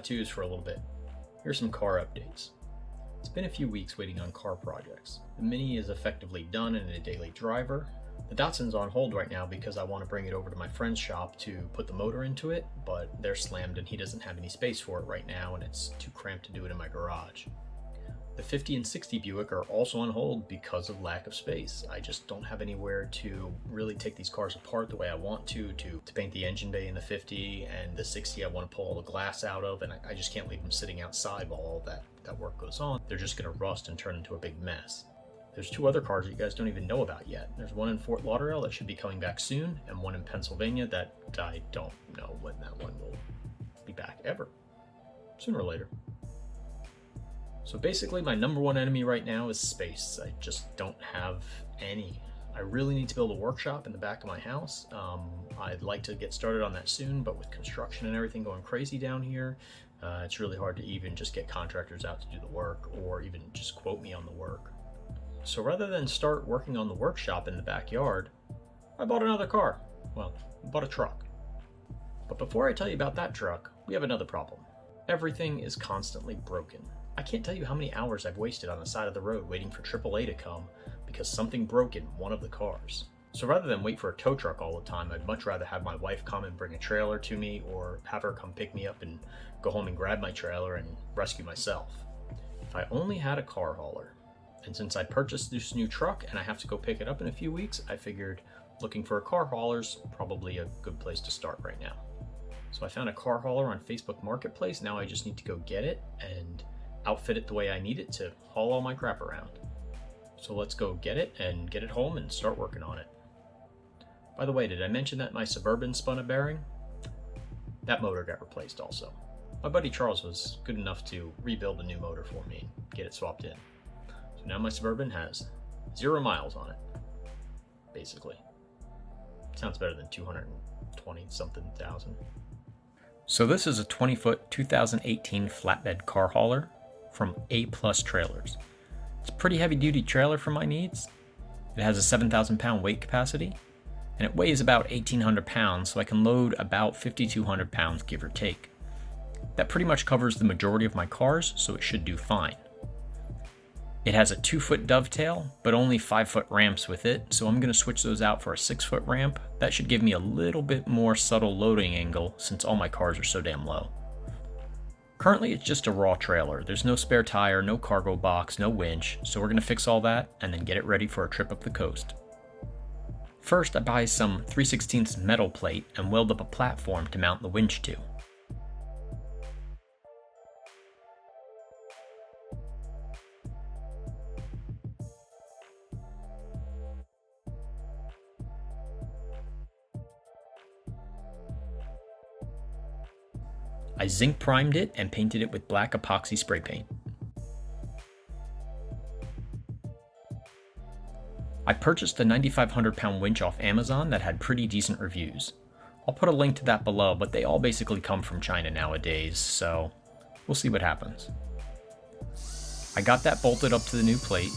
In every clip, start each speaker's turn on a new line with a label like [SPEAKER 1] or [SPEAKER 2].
[SPEAKER 1] tattoos for a little bit. Here's some car updates. It's been a few weeks waiting on car projects. The Mini is effectively done and a daily driver. The Datsun's on hold right now because I want to bring it over to my friend's shop to put the motor into it, but they're slammed and he doesn't have any space for it right now and it's too cramped to do it in my garage. The 50 and 60 Buick are also on hold because of lack of space. I just don't have anywhere to really take these cars apart the way I want to paint the engine bay in the 50, and the 60 I want to pull all the glass out of, and I just can't leave them sitting outside while all that work goes on. They're just going to rust and turn into a big mess. There's two other cars that you guys don't even know about yet. There's one in Fort Lauderdale that should be coming back soon, and one in Pennsylvania that I don't know when that one will be back ever. Sooner or later. So basically my number one enemy right now is space. I just don't have any. I really need to build a workshop in the back of my house. I'd like to get started on that soon, but with construction and everything going crazy down here, it's really hard to even just get contractors out to do the work or even just quote me on the work. So rather than start working on the workshop in the backyard, I bought another car. Well, I bought a truck. But before I tell you about that truck, we have another problem. Everything is constantly broken. I can't tell you how many hours I've wasted on the side of the road waiting for AAA to come because something broke in one of the cars. So rather than wait for a tow truck all the time, I'd much rather have my wife come and bring a trailer to me, or have her come pick me up and go home and grab my trailer and rescue myself. If I only had a car hauler. And since I purchased this new truck and I have to go pick it up in a few weeks, I figured looking for a car hauler's probably a good place to start right now. So I found a car hauler on Facebook Marketplace. Now I just need to go get it and outfit it the way I need it to haul all my crap around. So let's go get it and get it home and start working on it. By the way, did I mention that my Suburban spun a bearing? That motor got replaced also. My buddy Charles was good enough to rebuild a new motor for me and get it swapped in. So now my Suburban has 0 miles on it, basically. Sounds better than 220 something thousand. So this is a 20-foot 2018 flatbed car hauler from A+ Trailers. It's a pretty heavy duty trailer for my needs. It has a 7,000 pound weight capacity and it weighs about 1,800 pounds, so I can load about 5,200 pounds give or take. That pretty much covers the majority of my cars, so it should do fine. It has a 2-foot dovetail, but only 5-foot ramps with it, so I'm going to switch those out for a 6-foot ramp. That should give me a little bit more subtle loading angle since all my cars are so damn low. Currently it's just a raw trailer. There's no spare tire, no cargo box, no winch, so we're going to fix all that and then get it ready for a trip up the coast. First, I buy some 3/16 metal plate and weld up a platform to mount the winch to. I zinc primed it and painted it with black epoxy spray paint. I purchased a 9,500 pound winch off Amazon that had pretty decent reviews. I'll put a link to that below, but they all basically come from China nowadays, so we'll see what happens. I got that bolted up to the new plate.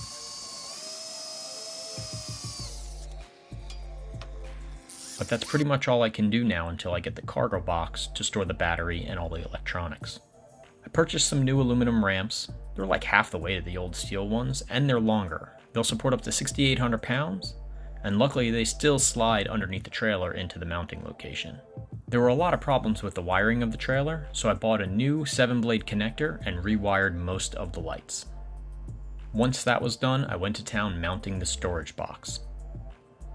[SPEAKER 1] But that's pretty much all I can do now until I get the cargo box to store the battery and all the electronics. I purchased some new aluminum ramps. They're like half the weight of the old steel ones, and they're longer. They'll support up to 6,800 pounds, and luckily they still slide underneath the trailer into the mounting location. There were a lot of problems with the wiring of the trailer, so I bought a new 7-blade connector and rewired most of the lights. Once that was done, I went to town mounting the storage box.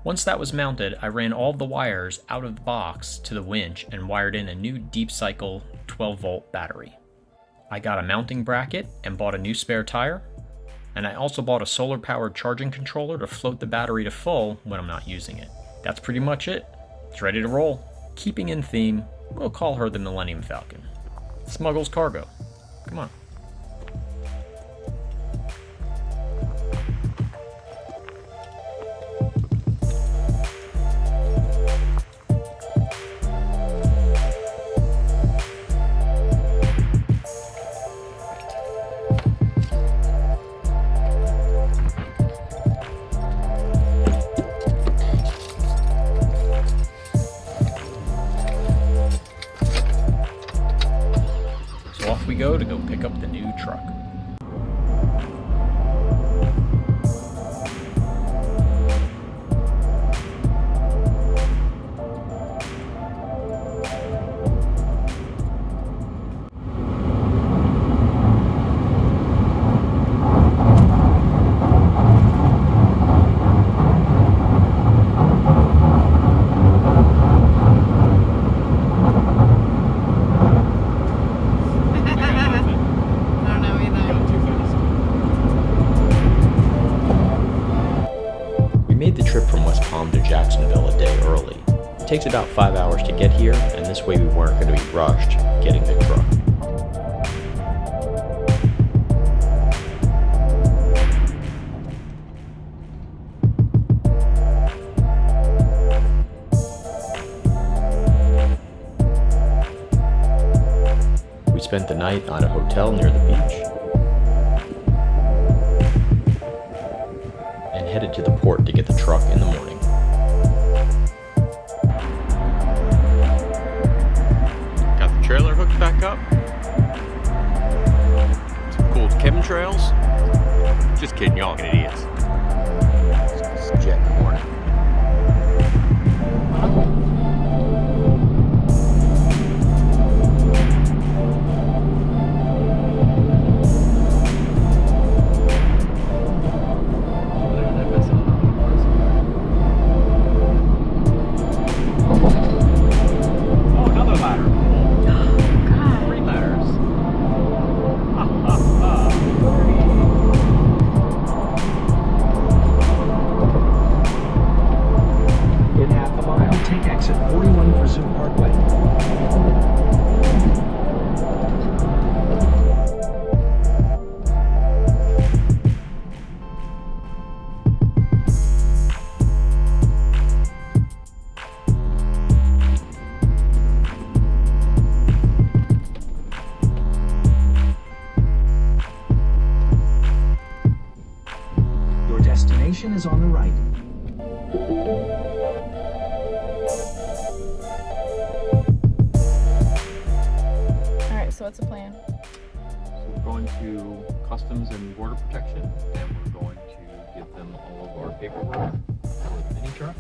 [SPEAKER 1] Once that was mounted, I ran all of the wires out of the box to the winch and wired in a new deep cycle 12-volt battery. I got a mounting bracket and bought a new spare tire, and I also bought a solar-powered charging controller to float the battery to full when I'm not using it. That's pretty much it. It's ready to roll. Keeping in theme, we'll call her the Millennium Falcon. Smuggles cargo. Come on. new truck. It takes about 5 hours to get here, and this way we weren't going to be rushed getting the truck. We spent the night at a hotel near the beach and headed to the port to get the truck in the morning. Trailer hooked back up. Some cool chemtrails. Just kidding, y'all are idiots. It's jet in the morning.
[SPEAKER 2] Destination is on the right.
[SPEAKER 3] Alright, so what's the plan?
[SPEAKER 1] So we're going to Customs and Border Protection, and we're going to give them all of our paperwork for the mini truck,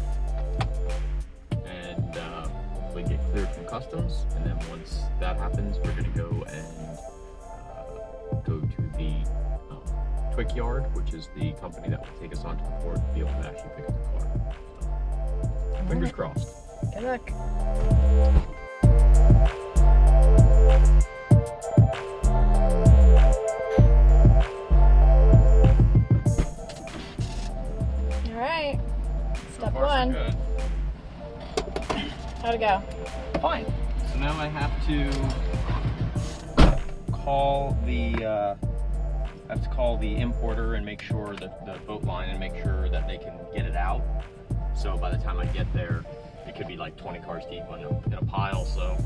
[SPEAKER 1] and hopefully get cleared from Customs. And then once that happens, we're going to go and go to the Quick Yard, which is the company that will take us onto the port to be able to actually pick up the car. So, fingers crossed.
[SPEAKER 3] Good luck. Alright. Step one. How'd it go?
[SPEAKER 1] Fine. So now I have to call the importer and make sure that the boat line and make sure that they can get it out. So by the time I get there, it could be like 20 cars deep in a pile. So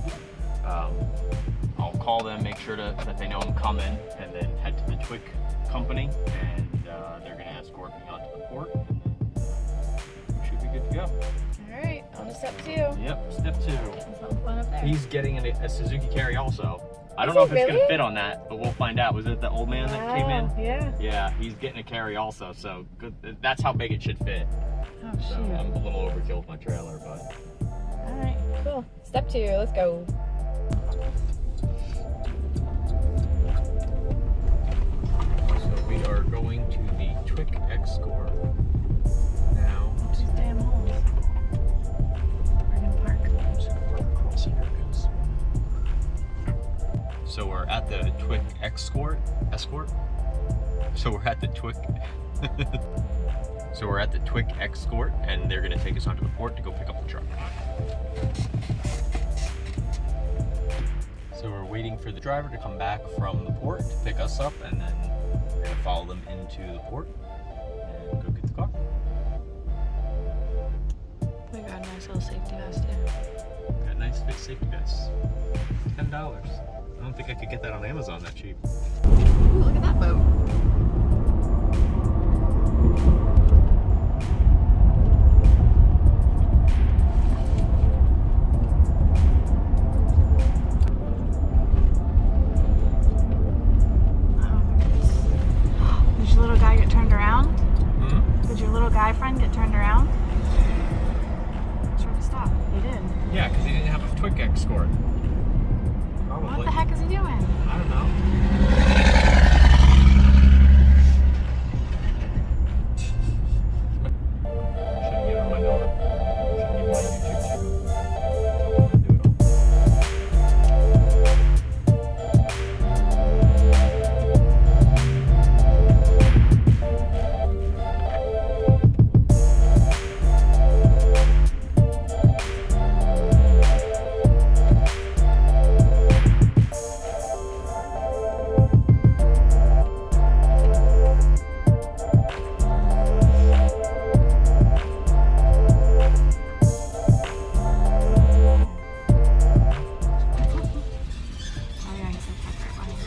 [SPEAKER 1] I'll call them, make sure that they know I'm coming, and then head to the Twick company, and they're going to escort me onto the port, and then we should be good to go.
[SPEAKER 3] Alright, on to step two.
[SPEAKER 1] Yep, step two.
[SPEAKER 3] There's something fun up there.
[SPEAKER 1] He's getting a Suzuki Kei also. I don't know if it's going to fit on that, but we'll find out. Was it the old man that came in?
[SPEAKER 3] Yeah.
[SPEAKER 1] Yeah, he's getting a Kei also, so good. That's how big it should fit.
[SPEAKER 3] Oh,
[SPEAKER 1] so
[SPEAKER 3] shoot.
[SPEAKER 1] I'm a little overkill with my trailer, but...
[SPEAKER 3] Alright, cool. Step two, let's go.
[SPEAKER 1] So we are going to the Twick Escort now.
[SPEAKER 3] These damn holes. We're gonna park.
[SPEAKER 1] I'm just gonna park across here, guys. So we're at the Twick Escort. So we're at the Twick. So we're at the Twick Escort, and they're gonna take us onto the port to go pick up the truck. So we're waiting for the driver to come back from the port to pick us up, and then we're gonna follow them into the port and go get the car.
[SPEAKER 3] We got a nice little safety vest too.
[SPEAKER 1] Got a nice fit safety vest. $10. I don't think I could get that on Amazon that cheap.
[SPEAKER 3] Ooh, look at that boat. guy friend get turned around? Sure to stop. He did.
[SPEAKER 1] Yeah, because he didn't have a quick escort. Probably.
[SPEAKER 3] What the heck is he doing?
[SPEAKER 1] I don't know. Shouldn't give him my number. Shouldn't give him my YouTube channel. Tell him to do it all.
[SPEAKER 3] Oh yeah, he's so parked right behind me.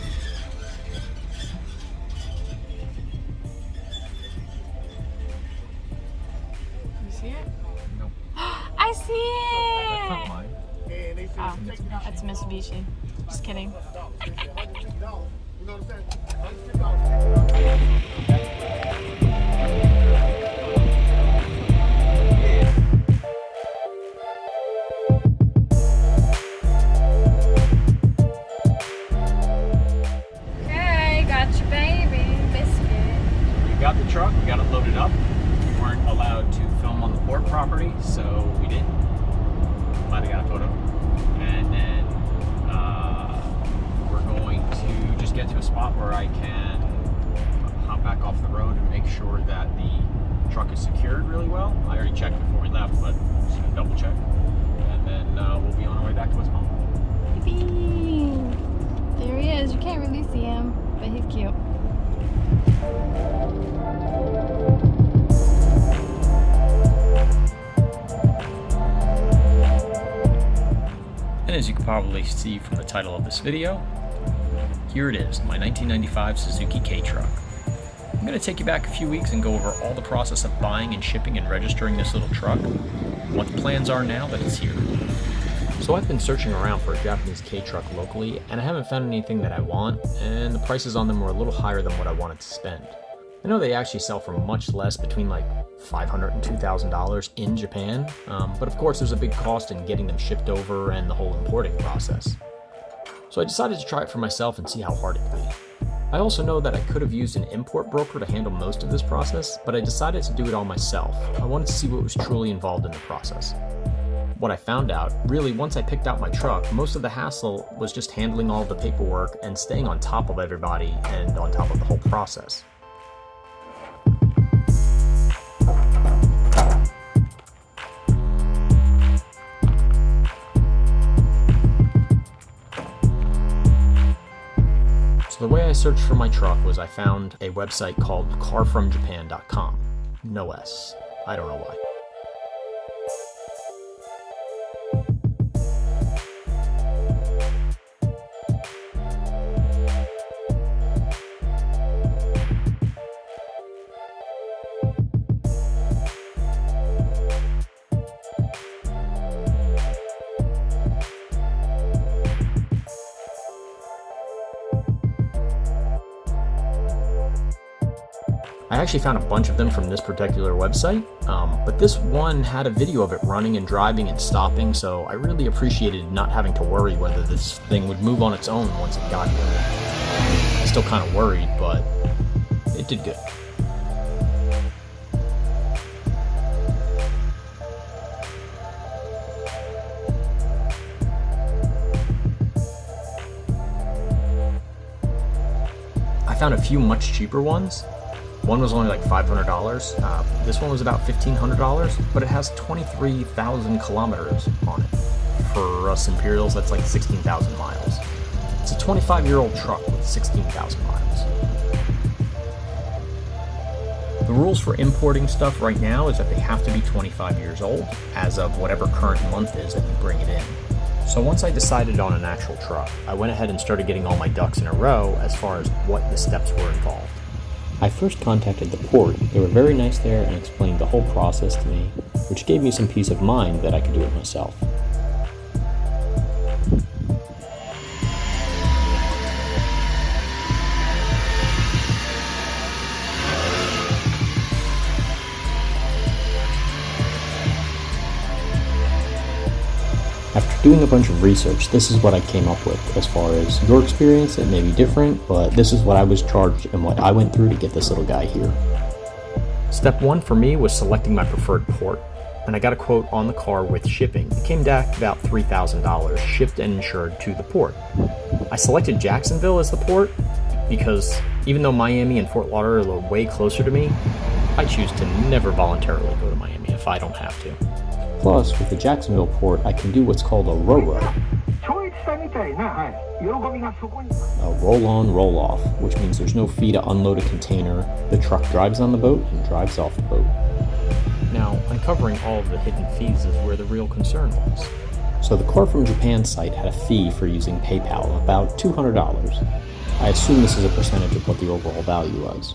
[SPEAKER 3] You see it?
[SPEAKER 1] Nope.
[SPEAKER 3] I see
[SPEAKER 1] That's not
[SPEAKER 3] it!
[SPEAKER 1] mine.
[SPEAKER 3] Oh, it's Mitsubishi. Just kidding. Okay, got your baby biscuit.
[SPEAKER 1] We got the truck, we got it loaded up. We weren't allowed to film on the port property, so we didn't. Glad I got a photo. And then we're going to just get to a spot where I can hop back off the road and make sure that the truck is secured really well. I already checked before we left, but just gonna double check. And then we'll be on our way back to West Palm.
[SPEAKER 3] Yippee! There he is. You can't really see him, but he's cute.
[SPEAKER 1] And as you can probably see from the title of this video, here it is, my 1995 Suzuki Kei truck. I'm going to take you back a few weeks and go over all the process of buying and shipping and registering this little truck, what the plans are now that it's here. So I've been searching around for a Japanese Kei truck locally, and I haven't found anything that I want, and the prices on them were a little higher than what I wanted to spend. I know they actually sell for much less, between like $500 and $2,000 in Japan, but of course there's a big cost in getting them shipped over and the whole importing process. So I decided to try it for myself and see how hard it'd be. I also know that I could have used an import broker to handle most of this process, but I decided to do it all myself. I wanted to see what was truly involved in the process. What I found out, really, once I picked out my truck, most of the hassle was just handling all of the paperwork and staying on top of everybody and on top of the whole process. So the way I searched for my truck was I found a website called carfromjapan.com. No S. I don't know why. I actually found a bunch of them from this particular website, but this one had a video of it running and driving and stopping, so I really appreciated not having to worry whether this thing would move on its own once it got here. I'm still kind of worried, but it did good. I found a few much cheaper ones. One was only like $500. This one was about $1,500, but it has 23,000 kilometers on it. For us Imperials, that's like 16,000 miles. It's a 25-year-old truck with 16,000 miles. The rules for importing stuff right now is that they have to be 25 years old, as of whatever current month is that you bring it in. So once I decided on an actual truck, I went ahead and started getting all my ducks in a row as far as what the steps were involved. I first contacted the port. They were very nice there and explained the whole process to me, which gave me some peace of mind that I could do it myself.
[SPEAKER 2] Doing a bunch of research, this is what I came up with. As far as your experience, it may be different, but this is what I was charged and what I went through to get this little guy here.
[SPEAKER 1] Step 1 for me was selecting my preferred port, and I got a quote on the car with shipping. It came back about $3,000 shipped and insured to the port. I selected Jacksonville as the port because even though Miami and Fort Lauderdale are way closer to me, I choose to never voluntarily go to Miami if I don't have to.
[SPEAKER 2] Plus, with the Jacksonville port, I can do what's called a RoRo. A roll-on, roll-off, which means there's no fee to unload a container. The truck drives on the boat and drives off the boat.
[SPEAKER 1] Now, uncovering all of the hidden fees is where the real concern was.
[SPEAKER 2] So the car from Japan site had a fee for using PayPal of about $200. I assume this is a percentage of what the overall value was.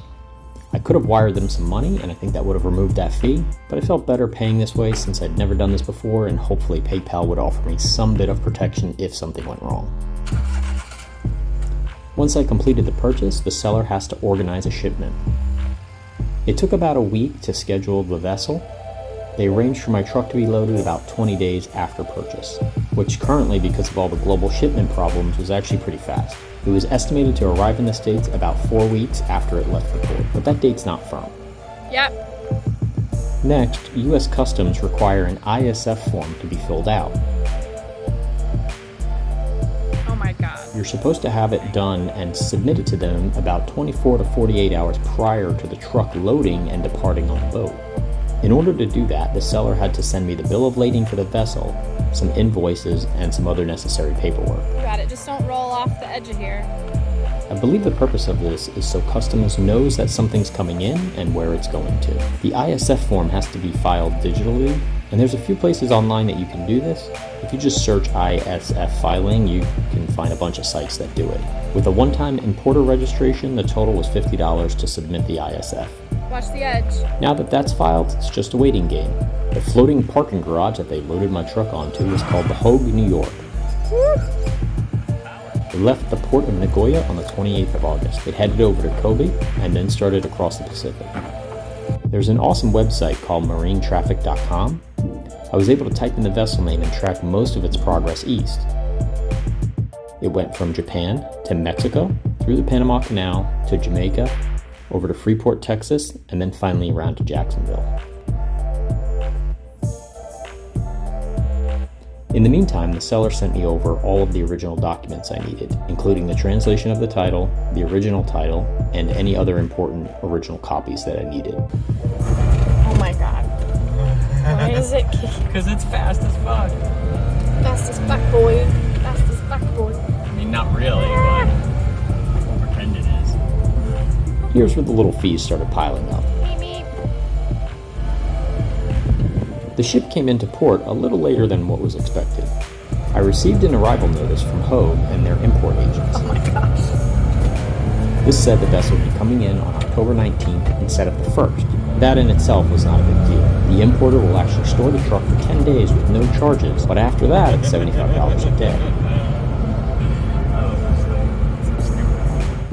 [SPEAKER 2] I could have wired them some money, and I think that would have removed that fee, but I felt better paying this way since I'd never done this before, and hopefully PayPal would offer me some bit of protection if something went wrong. Once I completed the purchase, the seller has to organize a shipment. It took about a week to schedule the vessel. They arranged for my truck to be loaded about 20 days after purchase, which currently, because of all the global shipment problems, was actually pretty fast. It was estimated to arrive in the States about 4 weeks after it left the port, but that date's not firm.
[SPEAKER 3] Yep.
[SPEAKER 2] Next, U.S. Customs require an ISF form to be filled out.
[SPEAKER 3] Oh my god.
[SPEAKER 2] You're supposed to have it done and submitted to them about 24 to 48 hours prior to the truck loading and departing on the boat. In order to do that, the seller had to send me the bill of lading for the vessel, some invoices, and some other necessary paperwork.
[SPEAKER 3] You got it. Just don't roll off the edge of here.
[SPEAKER 2] I believe the purpose of this is so Customs knows that something's coming in and where it's going to. The ISF form has to be filed digitally, and there's a few places online that you can do this. If you just search ISF filing, you can find a bunch of sites that do it. With a one-time importer registration, the total was $50 to submit the ISF.
[SPEAKER 3] Watch the edge.
[SPEAKER 2] Now that that's filed, it's just a waiting game. The floating parking garage that they loaded my truck onto is called the Hogue, New York. It left the port of Nagoya on the 28th of August. It headed over to Kobe and then started across the Pacific. There's an awesome website called marinetraffic.com. I was able to type in the vessel name and track most of its progress east. It went from Japan to Mexico, through the Panama Canal to Jamaica, over to Freeport, Texas, and then finally around to Jacksonville. In the meantime, the seller sent me over all of the original documents I needed, including the translation of the title, the original title, and any other important original copies that I needed.
[SPEAKER 3] Oh my god. Why is it kicking?
[SPEAKER 1] Because it's fast as fuck.
[SPEAKER 3] Fast as fuck, boy. Fast as fuck, boy.
[SPEAKER 1] I mean, not really, but we'll pretend it is.
[SPEAKER 2] Here's where the little fees started piling up. The ship came into port a little later than what was expected. I received an arrival notice from Hogue and their import agents.
[SPEAKER 3] Oh my gosh.
[SPEAKER 2] This said the vessel would be coming in on October 19th instead of the 1st. That in itself was not a big deal. The importer will actually store the truck for 10 days with no charges, but after that it's $75 a day.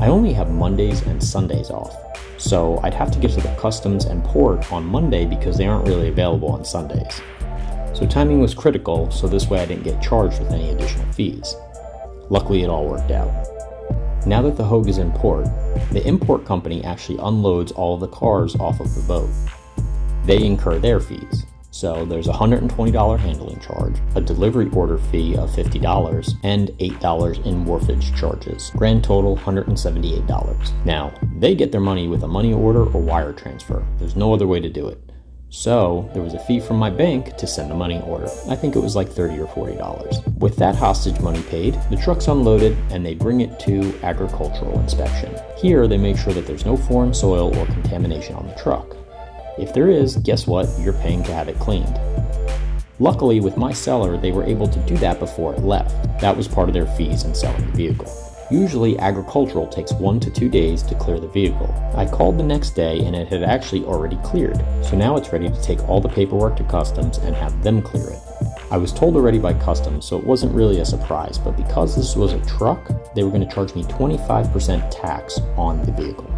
[SPEAKER 2] I only have Mondays and Sundays off, so I'd have to get to the customs and port on Monday because they aren't really available on Sundays. So timing was critical, so this way I didn't get charged with any additional fees. Luckily it all worked out. Now that the Hogue is in port, the import company actually unloads all of the cars off of the boat. They incur their fees. So there's a $120 handling charge, a delivery order fee of $50, and $8 in wharfage charges. Grand total $178. Now, they get their money with a money order or wire transfer. There's no other way to do it. So there was a fee from my bank to send the money order. I think it was like $30 or $40. With that hostage money paid, the truck's unloaded and they bring it to agricultural inspection. Here they make sure that there's no foreign soil or contamination on the truck. If there is, guess what? You're paying to have it cleaned. Luckily, with my seller, they were able to do that before it left. That was part of their fees in selling the vehicle. Usually, agricultural takes 1 to 2 days to clear the vehicle. I called the next day and it had actually already cleared, so now it's ready to take all the paperwork to customs and have them clear it. I was told already by customs, so it wasn't really a surprise, but because this was a truck, they were going to charge me 25% tax on the vehicle.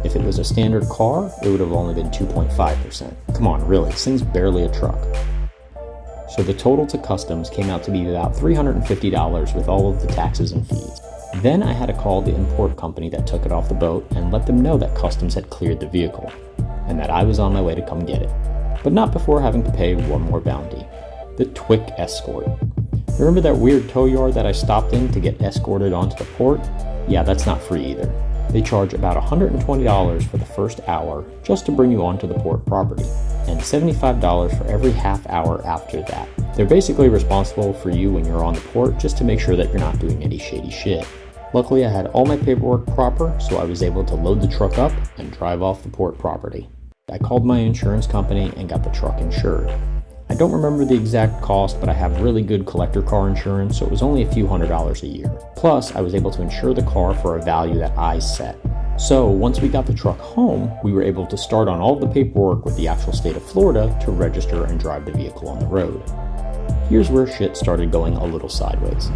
[SPEAKER 2] If it was a standard car, it would have only been 2.5%. Come on, really, this thing's barely a truck. So the total to customs came out to be about $350 with all of the taxes and fees. Then I had to call the import company that took it off the boat and let them know that customs had cleared the vehicle, and that I was on my way to come get it. But not before having to pay one more bounty, the Twick escort. Remember that weird tow yard that I stopped in to get escorted onto the port? Yeah, that's not free either. They charge about $120 for the first hour just to bring you onto the port property, and $75 for every half hour after that. They're basically responsible for you when you're on the port just to make sure that you're not doing any shady shit. Luckily, I had all my paperwork proper, so I was able to load the truck up and drive off the port property. I called my insurance company and got the truck insured. I don't remember the exact cost, but I have really good collector car insurance, so it was only a few $100s a year. Plus, I was able to insure the car for a value that I set. So, once we got the truck home, we were able to start on all of the paperwork with the actual state of Florida to register and drive the vehicle on the road. Here's where shit started going a little sideways.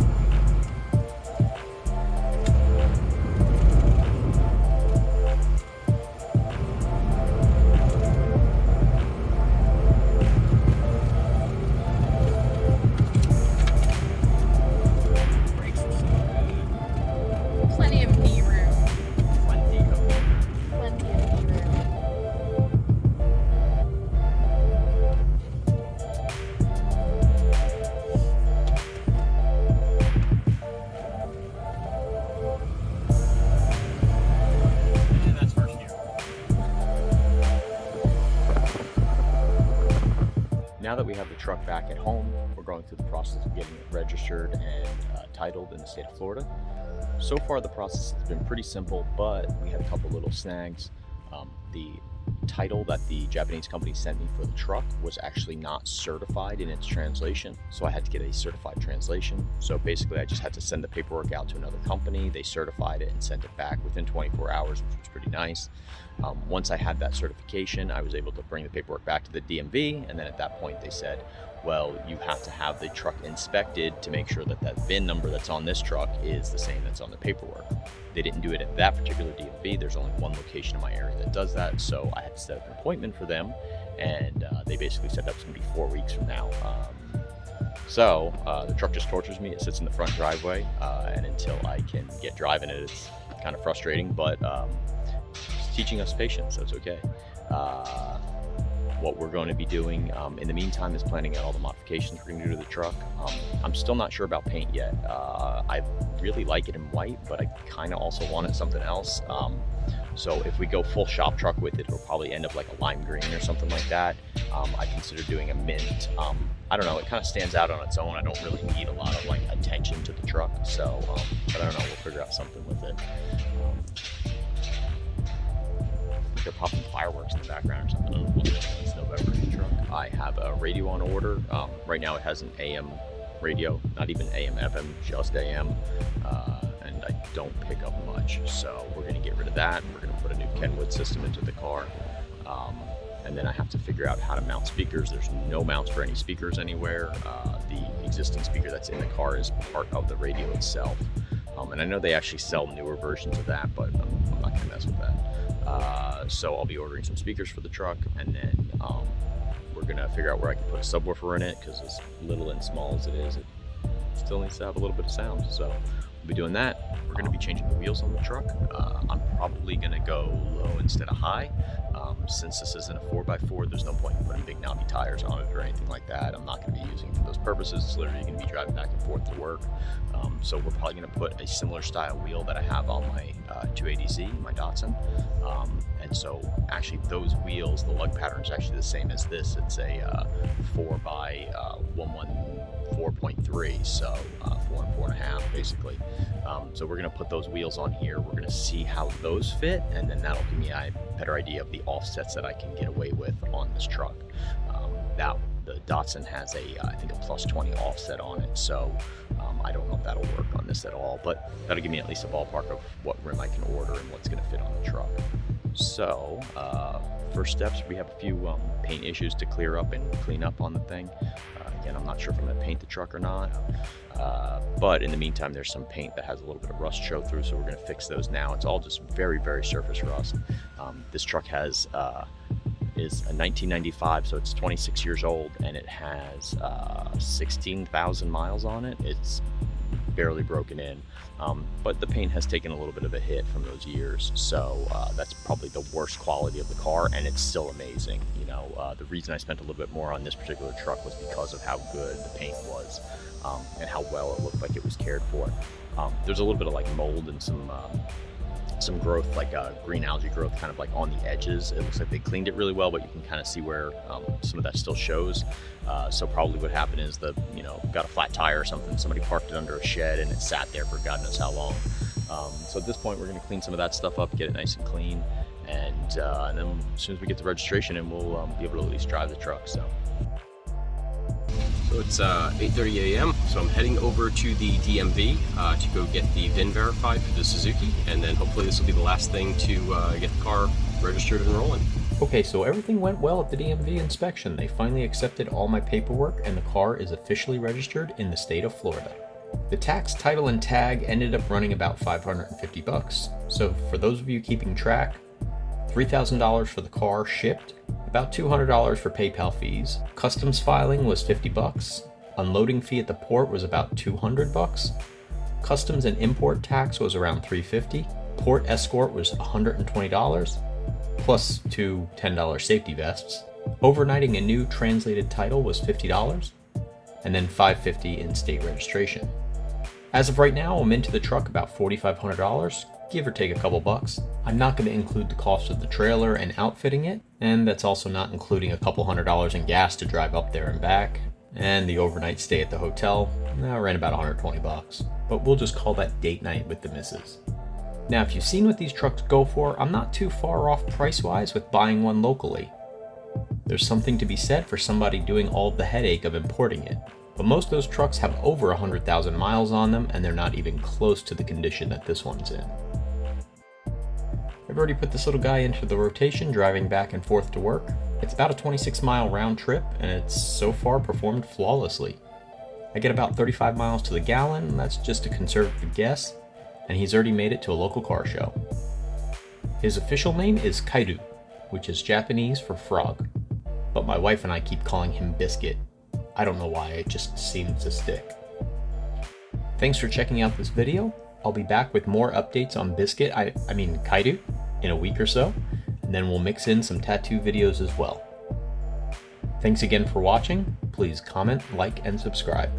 [SPEAKER 3] Plenty of knee room.
[SPEAKER 1] Plenty of
[SPEAKER 3] Plenty of knee room.
[SPEAKER 1] And that's first gear. Now that we have the truck back at home, we're going through the process of getting it registered and titled in the state of Florida. So far, the process has been pretty simple, but we had a couple little snags. The title that the Japanese company sent me for the truck was actually not certified in its translation, so I had to get a certified translation. So basically, I just had to send the paperwork out to another company. They certified it and sent it back within 24 hours, which was pretty nice. Once I had that certification, I was able to bring the paperwork back to the DMV, and then at that point they said, well, you have to have the truck inspected to make sure that that VIN number that's on this truck is the same that's on the paperwork. They didn't do it at that particular DMV. There's only one location in my area that does that, so I had to set up an appointment for them, and they basically said that's going to be 4 weeks from now. So the truck just tortures me. It sits in the front driveway, and until I can get driving it, it's kind of frustrating, but it's teaching us patience, so it's okay. What we're going to be doing in the meantime is planning out all the modifications we're going to do to the truck. I'm still not sure about paint yet. I really like it in white, but I kind of also want it something else. So if we go full shop truck with it, it'll probably end up like a lime green or something like that. I consider doing a mint. I don't know, it kind of stands out on its own. I don't really need a lot of like attention to the truck, so but I don't know, we'll figure out something with it. They're popping fireworks in the background or something. I don't know what it's November in the truck. I have a radio on order. Right now it has an AM radio, not even AM FM, just AM, and I don't pick up much, so we're going to get rid of that. We're going to put a new Kenwood system into the car, and then I have to figure out how to mount speakers. There's no mounts for any speakers anywhere. The existing speaker that's in the car is part of the radio itself, and I know they actually sell newer versions of that, but I'm not going to mess with that. So I'll be ordering some speakers for the truck, and then we're going to figure out where I can put a subwoofer in it, because as little and small as it is, it still needs to have a little bit of sound. So we'll be doing that. We're going to be changing the wheels on the truck. I'm probably going to go low instead of high. Since this isn't a 4x4, there's no point in putting big knobby tires on it or anything like that. I'm not going to be using it for those purposes. It's literally going to be driving back and forth to work. So we're probably going to put a similar style wheel that I have on my 280Z, my Datsun. And so actually those wheels, the lug pattern is actually the same as this. It's a 4x114.3, so 4 and 4.5 basically. So we're going to put those wheels on here. We're going to see how those fit, and then that'll give me a better idea of the offsets that I can get away with on this truck. Now the Datsun has I think a plus 20 offset on it, so I don't know if that'll work on this at all, but that'll give me at least a ballpark of what rim I can order and what's going to fit on the truck. So first steps, we have a few paint issues to clear up and clean up on the thing. Again, I'm not sure if I'm going to paint the truck or not, but in the meantime there's some paint that has a little bit of rust show through, so we're going to fix those now. It's all just very, very surface rust. This truck has
[SPEAKER 2] is a 1995, so it's 26 years old, and it has 16,000 miles on it. It's barely broken in, but the paint has taken a little bit of a hit from those years, so that's probably the worst quality of the car, and it's still amazing. You know, the reason I spent a little bit more on this particular truck was because of how good the paint was, and how well it looked like it was cared for. There's a little bit of like mold and some growth, like green algae growth, kind of like on the edges. It looks like they cleaned it really well, but you can kind of see where some of that still shows. So probably what happened is got a flat tire or something. Somebody parked it under a shed and it sat there for God knows how long. So at this point, we're going to clean some of that stuff up, get it nice and clean, and then as soon as we get the registration in, we'll be able to at least drive the truck. So
[SPEAKER 4] it's 8:30 a.m. So I'm heading over to the DMV to go get the VIN verified for the Suzuki, and then hopefully this will be the last thing to get the car registered and rolling.
[SPEAKER 1] Okay, so everything went well at the DMV inspection. They finally accepted all my paperwork and the car is officially registered in the state of Florida. The tax, title, and tag ended up running about $550. So for those of you keeping track, $3,000 for the car shipped, about $200 for PayPal fees. Customs filing was $50. Unloading fee at the port was about $200. Customs and import tax was around $350. Port escort was $120, plus two $10 safety vests. Overnighting a new translated title was $50, and then $550 in state registration. As of right now, I'm into the truck about $4,500, give or take a couple bucks. I'm not going to include the cost of the trailer and outfitting it, and that's also not including a couple $100 in gas to drive up there and back, and the overnight stay at the hotel. I ran about 120 bucks, but we'll just call that date night with the missus. Now, if you've seen what these trucks go for, I'm not too far off price-wise with buying one locally. There's something to be said for somebody doing all of the headache of importing it, but most of those trucks have over 100,000 miles on them, and they're not even close to the condition that this one's in. I've already put this little guy into the rotation, driving back and forth to work. It's about a 26-mile round trip, and it's so far performed flawlessly. I get about 35 miles to the gallon, that's just a conservative guess, and he's already made it to a local car show. His official name is Kaidu, which is Japanese for frog, but my wife and I keep calling him Biscuit. I don't know why, it just seems to stick. Thanks for checking out this video. I'll be back with more updates on Biscuit, I mean Kaidu, in a week or so, and then we'll mix in some tattoo videos as well. Thanks again for watching. Please comment, like, and subscribe.